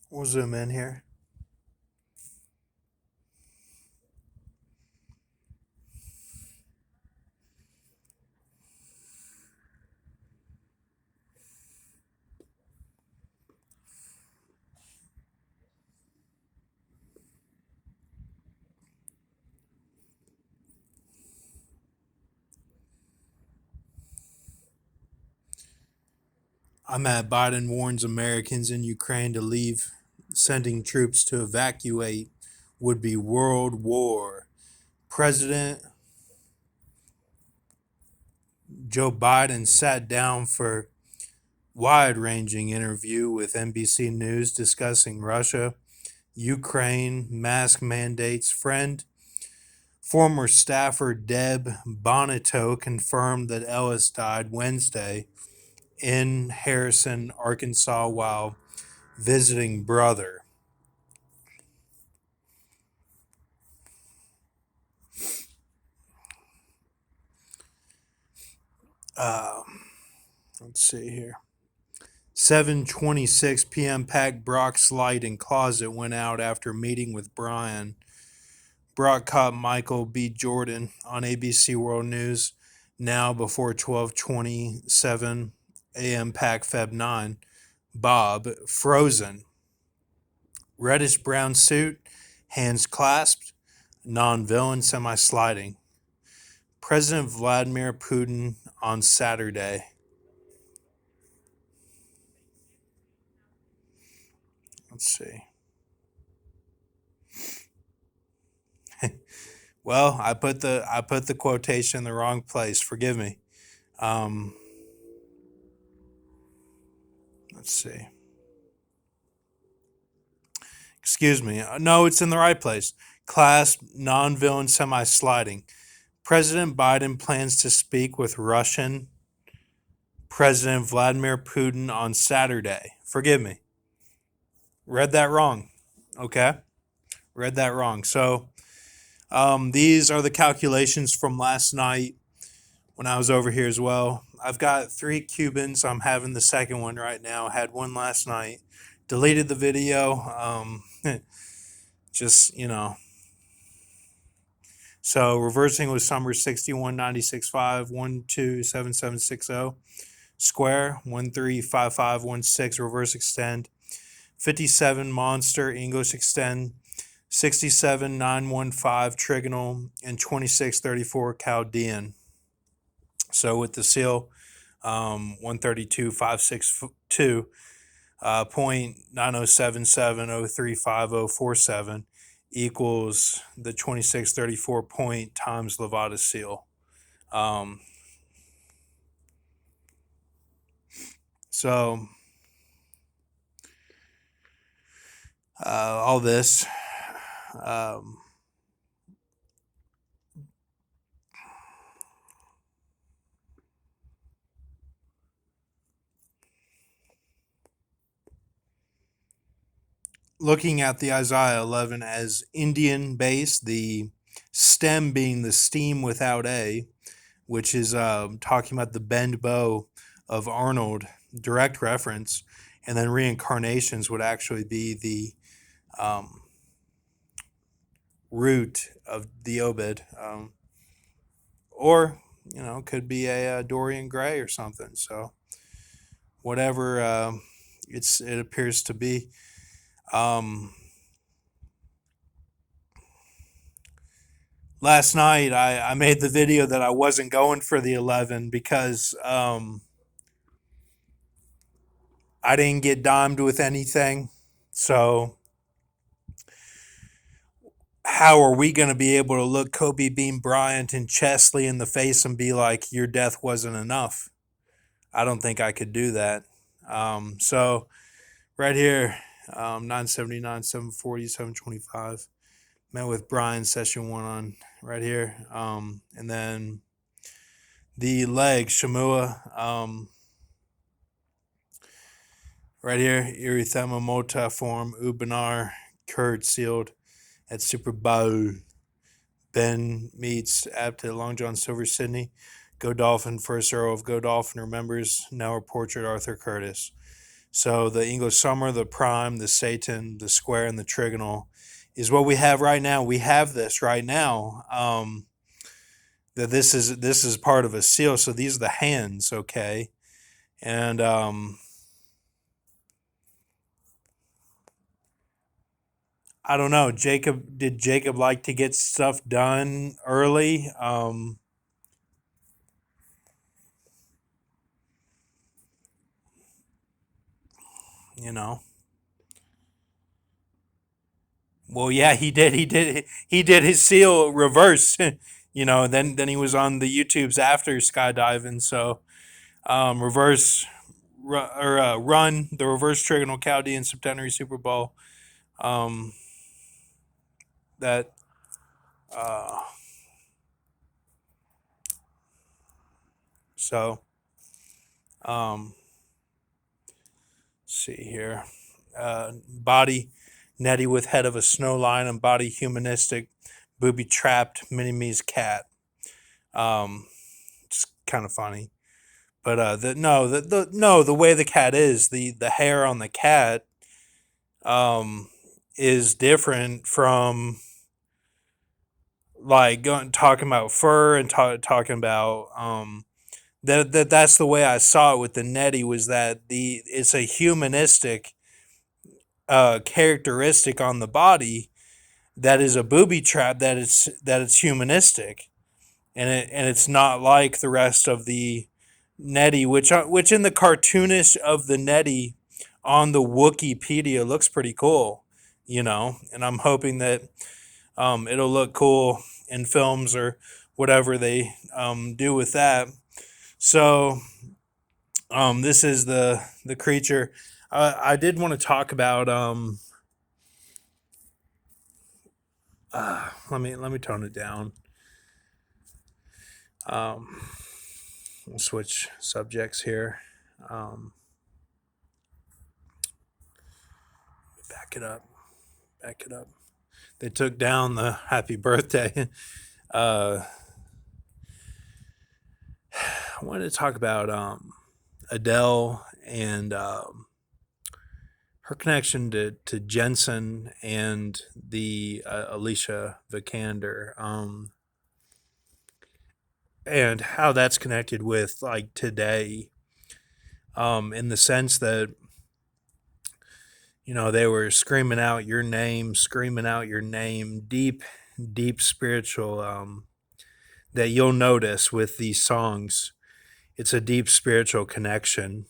We'll zoom in here. I'm at Biden warns Americans in Ukraine to leave, sending troops to evacuate would be world war. President Joe Biden sat down for wide-ranging interview with NBC News discussing Russia, Ukraine, mask mandates. Former staffer Deb Bonito confirmed that Ellis died Wednesday in Harrison, Arkansas, while visiting brother. Uh, let's see here. 7:26 p.m. Packed Brock's light in closet went out after meeting with Brian. Brock caught Michael B. Jordan on ABC World News now before 12:27 a.m. Pack Feb 9. Bob frozen. Reddish brown suit, hands clasped, non-villain semi-sliding. President Vladimir Putin on Saturday. Let's see. Well, I put the quotation in the wrong place. Forgive me. Um, let's see. Excuse me. No, it's in the right place. Clasp, non-villain, semi-sliding. President Biden plans to speak with Russian President Vladimir Putin on Saturday. Forgive me. Read that wrong. Okay? Read that wrong. So, these are the calculations from last night when I was over here as well. I've got 3 Cubans. I'm having the second one right now. Had one last night. Deleted the video. Just, So reversing was Summer 6196.5, 127760. Square 135516, reverse extend. 57 Monster English extend. 67915 trigonal, and 2634 Chaldean. So with the seal, 132.562, 0.907703547 equals the 2634 point times Levada seal. Um, so all this, um, looking at the Isaiah 11 as Indian based, the stem being the steam without a, which is talking about the bend bow of Arnold, direct reference, and then reincarnations would actually be the um, root of the Obed, or could be a, Dorian Gray or something. So whatever it appears to be. Um, Last night I made the video that I wasn't going for the 11 because I didn't get dimed with anything. So how are we going to be able to look Kobe Bean Bryant and Chesley in the face and be like, your death wasn't enough? I don't think I could do that. So right here, 979, 740, 725. Met with Brian session 1 on right here. And then the leg, Shamua, right here, Erythema multiform, Ubinar, Kurt sealed at Super Bowl. Ben meets Apted Long John Silver Sydney. Go Dolphin, first Earl of Go Dolphin remembers, now a portrait Arthur Curtis. So the English summer, the prime, the Satan, the square, and the trigonal is what we have right now. We have this right now. That this is part of a seal. So these are the hands, okay, and I don't know. Did Jacob like to get stuff done early? You know. Well, yeah, he did. He did his seal reverse. Then he was on the YouTubes after skydiving. So reverse run the reverse trigonal Chaldean Septenary Super Bowl. Um, that uh, so um, see here. Body netty with head of a snow lion and body humanistic, booby trapped mini me's cat. Um, it's kind of funny. But the way the cat is, the hair on the cat um is different from like talking about fur and talking about that's the way I saw it with the netty was that the it's a humanistic characteristic on the body that is a booby trap that it's humanistic and it's not like the rest of the Nettie, which in the cartoonish of the Nettie on the Wikipedia looks pretty cool. And I'm hoping that it'll look cool in films or whatever they do with that. So this is the creature. I did want to talk about. Let me tone it down. Um, we'll switch subjects here. Um, back it up. Back it up. They took down the happy birthday. I wanted to talk about Adele and her connection to Jensen and the Alicia Vikander, and how that's connected with like today, in the sense that they were screaming out your name, deep, deep spiritual. That you'll notice with these songs, it's a deep spiritual connection,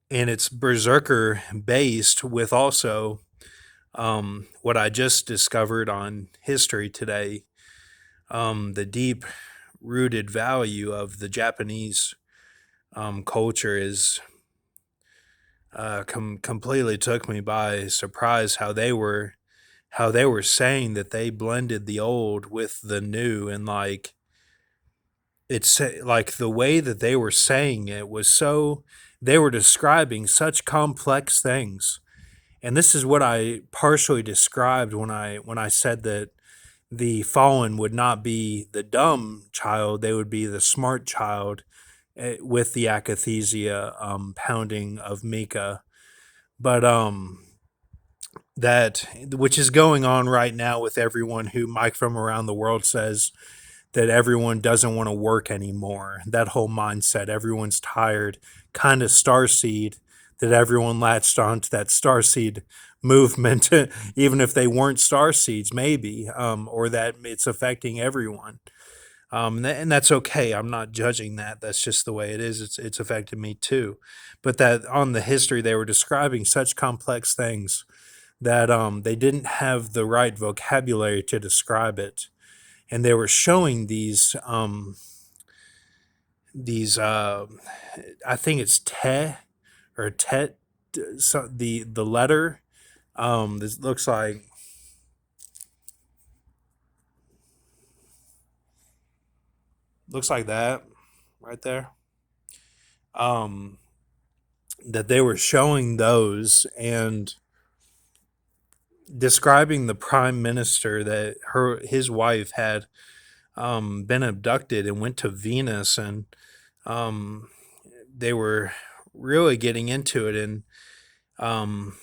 and it's berserker based with also what I just discovered on history today, the deep rooted value of the Japanese culture is completely took me by surprise how they were saying that they blended the old with the new, and like it's like the way that they were saying it was so they were describing such complex things. And this is what I partially described when I said that the fallen would not be the dumb child, they would be the smart child, with the akathesia pounding of Mika. But that which is going on right now with everyone who Mike from around the world says that everyone doesn't want to work anymore. That whole mindset, everyone's tired, kind of starseed, that everyone latched onto that starseed movement, even if they weren't star seeds, maybe, or that it's affecting everyone. And that's okay. I'm not judging that. That's just the way it is. It's affected me too. But that on the history, they were describing such complex things that they didn't have the right vocabulary to describe it, and they were showing these I think it's te or tet, so the letter this looks like that right there, um that they were showing those and describing the prime minister that his wife had been abducted and went to Venus, and um they were really getting into it, and um,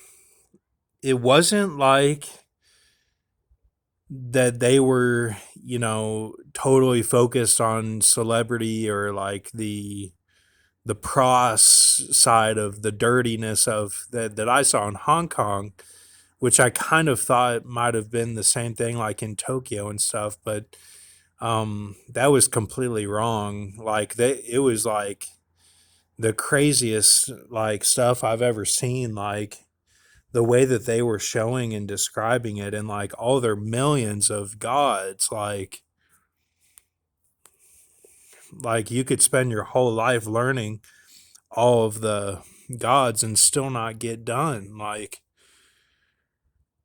it wasn't like that they were, totally focused on celebrity or like the pros side of the dirtiness of that I saw in Hong Kong, which I kind of thought might have been the same thing like in Tokyo and stuff, but that was completely wrong. Like it was like the craziest like stuff I've ever seen. Like the way that they were showing and describing it, and like all their millions of gods, like you could spend your whole life learning all of the gods and still not get done. Like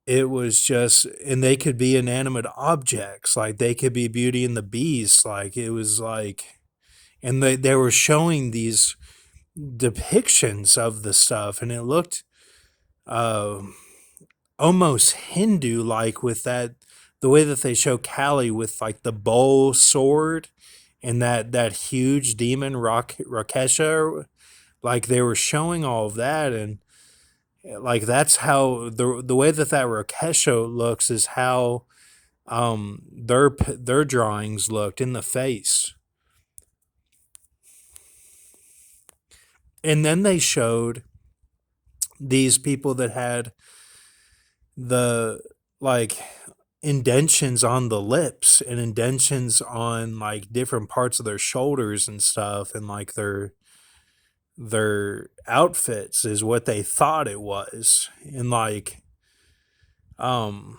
it was just, and they could be inanimate objects, like they could be Beauty and the Beast. Like it was like, and they were showing these depictions of the stuff, and it looked uh, almost Hindu like, with that the way that they show Kali with like the bow sword and that huge demon Rakesha. Like they were showing all of that, and like that's how the way that Rakesha looks is how their drawings looked in the face. And then they showed these people that had the like indentions on the lips and indentions on like different parts of their shoulders and stuff, and like their outfits is what they thought it was. And like um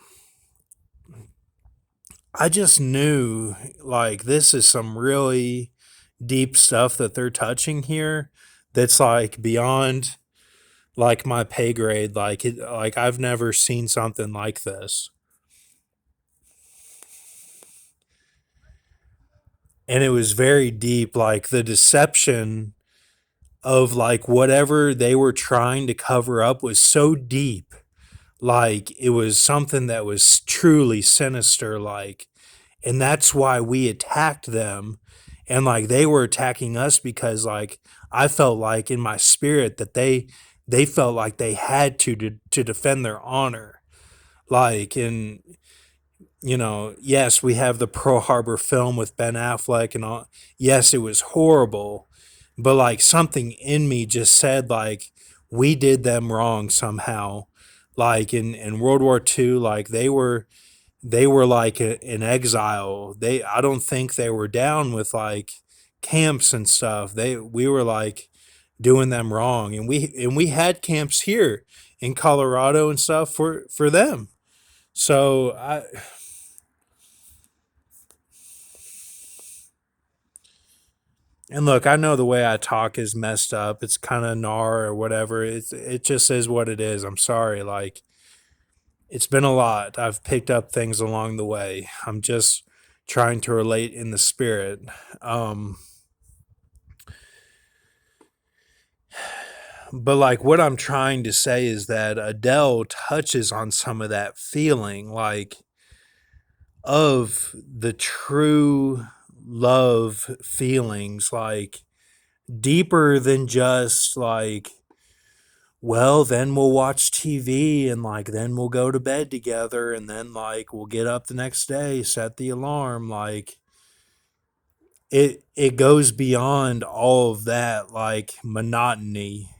I just knew like this is some really deep stuff that they're touching here, that's like beyond like my pay grade. Like like I've never seen something like this. And it was very deep, like the deception of like whatever they were trying to cover up was so deep. Like it was something that was truly sinister, like, and that's why we attacked them. And like they were attacking us because like I felt like in my spirit that they felt like they had to defend their honor. Like, and yes, we have the Pearl Harbor film with Ben Affleck and all. Yes, it was horrible, but like something in me just said like we did them wrong somehow. Like in World War II, like they were like in exile. I don't think they were down with like camps and stuff. We were like doing them wrong, and we had camps here in Colorado and stuff for them. So I And look, I know the way I talk is messed up. It's kind of gnar or whatever. It just is what it is. I'm sorry. Like it's been a lot. I've picked up things along the way. I'm just trying to relate in the spirit. Um, but like what I'm trying to say is that Adele touches on some of that feeling, like of the true love feelings, like deeper than just like, well, then we'll watch TV and like then we'll go to bed together and then like we'll get up the next day, set the alarm. Like it goes beyond all of that like monotony.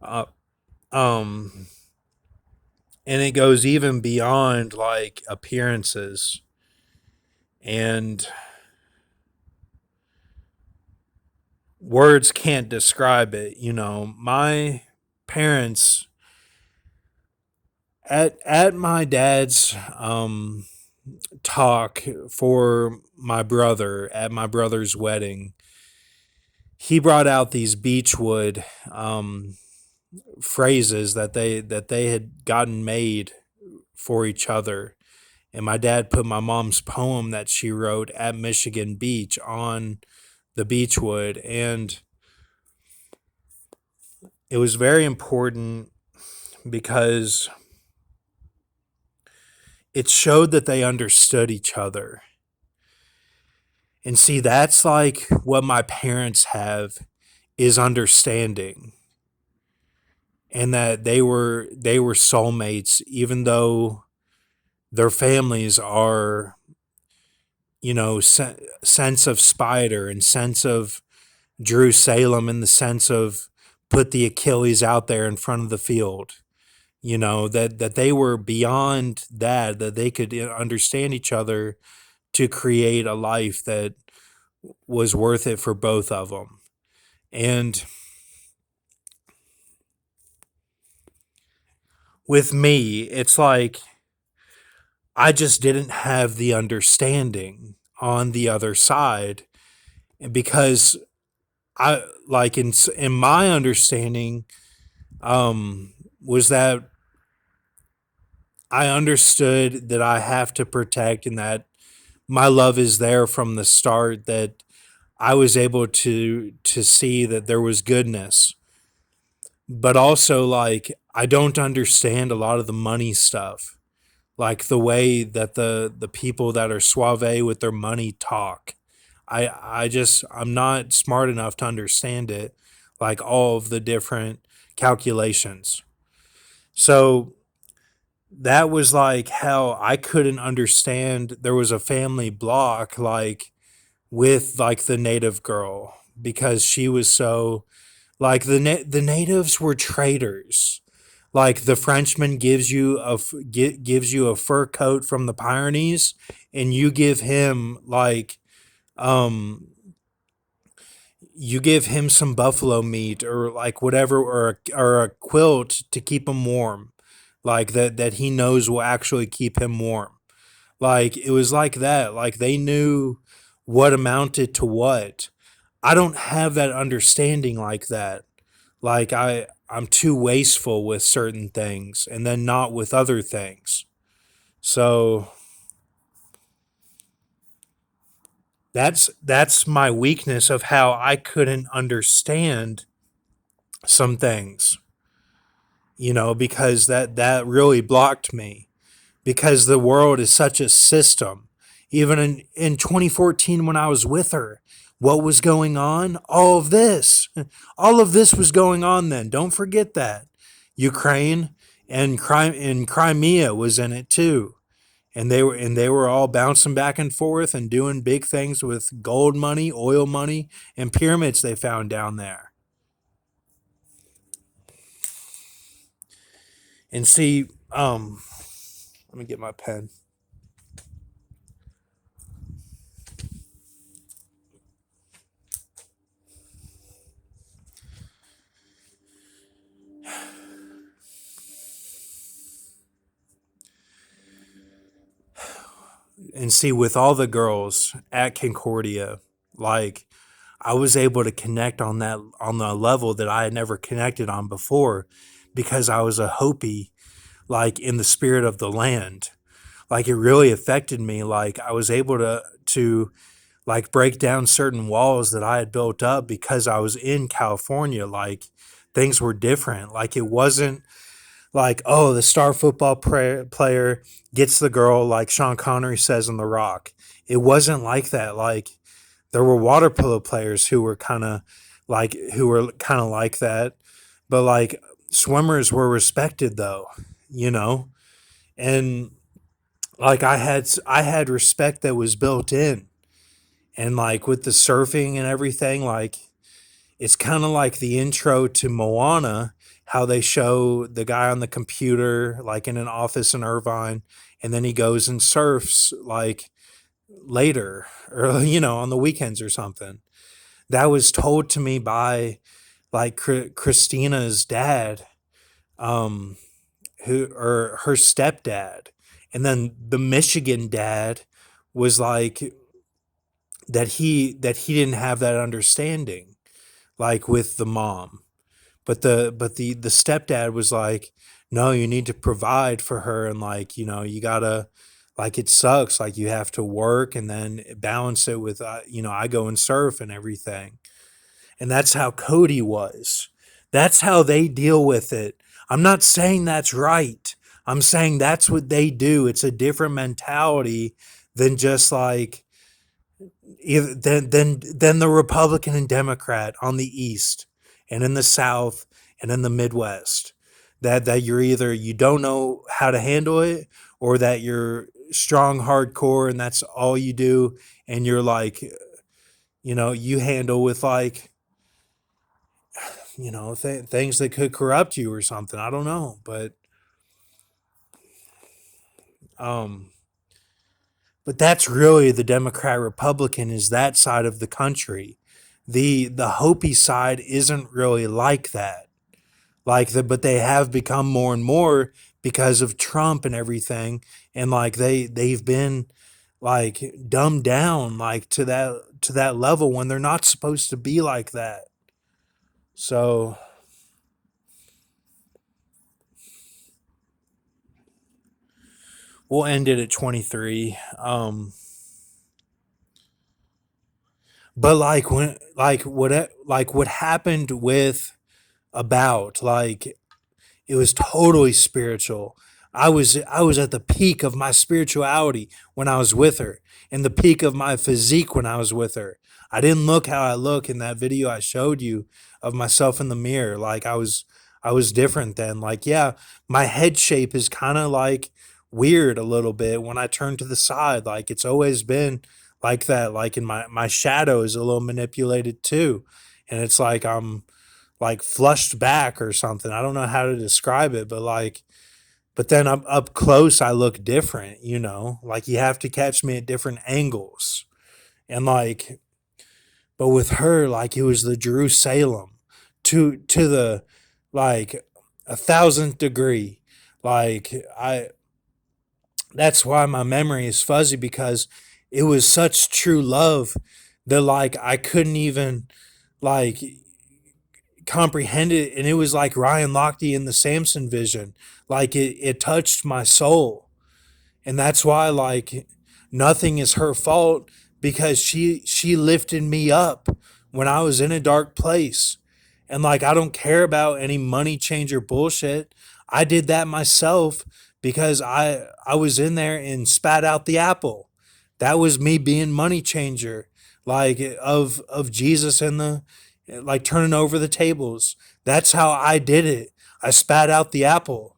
Uh, um and it goes even beyond like appearances, and words can't describe it. My parents at my dad's talk for my brother at my brother's wedding, he brought out these Beechwood phrases that they had gotten made for each other. And my dad put my mom's poem that she wrote at Michigan Beach on the Beechwood, and it was very important because it showed that they understood each other. And see, that's like what my parents have is understanding, and that they were soulmates, even though their families are, sense of spider and sense of Jerusalem, in the sense of put the Achilles out there in front of the field. That they were beyond that they could understand each other to create a life that was worth it for both of them. And with me, it's like I just didn't have the understanding on the other side, because I like in my understanding, was that I understood that I have to protect, and that my love is there from the start, that I was able to see that there was goodness. But also, like, I don't understand a lot of the money stuff, like the way that the people that are suave with their money talk. I'm not smart enough to understand it, like all of the different calculations. So that was like how I couldn't understand. There was a family block, like, with like the native girl, because she was so, like, the natives were traitors. Like, the Frenchman gives you a fur coat from the Pyrenees, and um you give him some buffalo meat, or like whatever, or a quilt to keep him warm, like that he knows will actually keep him warm. Like, it was like that. Like, they knew what amounted to what. I don't have that understanding like that. Like, I'm too wasteful with certain things, and then not with other things. So that's my weakness of how I couldn't understand some things, because that really blocked me, because the world is such a system. Even in 2014, when I was with her, what was going on? All of this was going on then. Don't forget that. Ukraine and Crimea was in it too. And they were all bouncing back and forth and doing big things with gold money, oil money, and pyramids they found down there. And see, let me get my pen. And see, with all the girls at Concordia, like, I was able to connect on the level that I had never connected on before, because I was a Hopi, like, in the spirit of the land. Like, it really affected me. Like, I was able to like break down certain walls that I had built up because I was in California. Like, things were different. Like, it wasn't like, oh, the star football player gets the girl, like Sean Connery says in The Rock. It wasn't like that. Like, there were water polo players who were kind of like that, but like, swimmers were respected though, you know, and like, I had respect that was built in, and like with the surfing and everything, like, it's kind of like the intro to Moana, how they show the guy on the computer, like in an office in Irvine, and then he goes and surfs, like, later, or, on the weekends or something. That was told to me by, like, Christina's dad, um, who or her stepdad, and then the Michigan dad was like that he didn't have that understanding, like, with the mom. But the stepdad was like, no, you need to provide for her, and, like, you gotta, like, it sucks, like, you have to work and then balance it with, I go and surf and everything. And that's how Cody was. That's how they deal with it. I'm not saying that's right. I'm saying that's what they do. It's a different mentality than just like than the Republican and Democrat on the East. and in the South and in the Midwest. That you're either you don't know how to handle it, or that you're strong hardcore and that's all you do, and you're like, you handle with like, things that could corrupt you or something. I don't know, um but that's really the Democrat Republican, is that side of the country. The Hopi side isn't really like that. But they have become more and more because of Trump and everything, and like they've been like dumbed down like to that level when they're not supposed to be like that. So we'll end it at 23. But what happened with about like it was totally spiritual. I was at the peak of my spirituality when I was with her, and the peak of my physique when I was with her. I didn't look how I look in that video I showed you of myself in the mirror. Like I was different then. Like yeah, my head shape is kind of like weird a little bit when I turn to the side. Like it's always been like that. Like in my shadow is a little manipulated too. And it's like I'm like flushed back or something. I don't know how to describe it, but then up close I look different. Like you have to catch me at different angles. And like but with her, like it was the Jerusalem to the like 1,000th degree. Like I That's why my memory is fuzzy, because it was such true love that like I couldn't even like comprehend it, and it was like Ryan Lochte in the Samson vision. Like it touched my soul. And that's why like nothing is her fault, because she lifted me up when I was in a dark place. And like I don't care about any money changer bullshit. I did that myself because I was in there and spat out the apple. That was me being money changer, like of Jesus and the like turning over the tables. That's how I did it. I spat out the apple.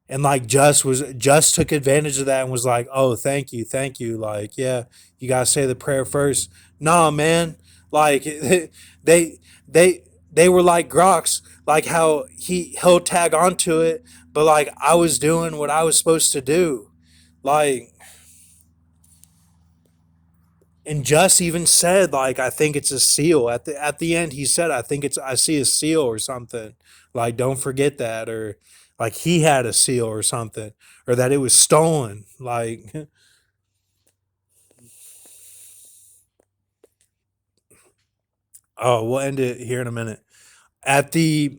And like just took advantage of that and was like, "Oh, thank you." Like, yeah, you gotta say the prayer first. Nah, man. Like they they were like Grox, like how he'll tag onto it, but like I was doing what I was supposed to do. Like, and Just even said like I think it's a seal at the end. He said I see a seal or something. Like don't forget that, or like he had a seal or something, or that it was stolen. Like oh, we'll end it here in a minute. At the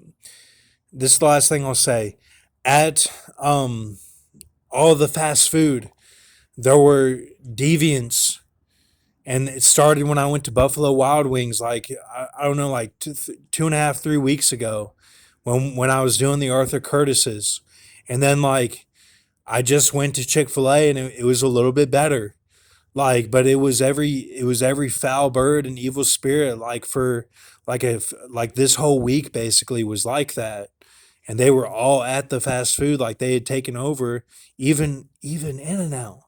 This is the last thing I'll say. At all the fast food, there were deviants, and it started when I went to Buffalo Wild Wings. Like I don't know, like 2.5, 3 weeks ago, when I was doing the Arthur Curtis's, and then like I just went to Chick-fil-A, and it was a little bit better. Like, but it was every foul bird and evil spirit. Like for like this whole week basically was like that, and they were all at the fast food. Like they had taken over, even In and Out.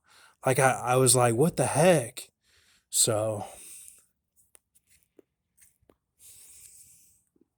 Like I was like, what the heck? So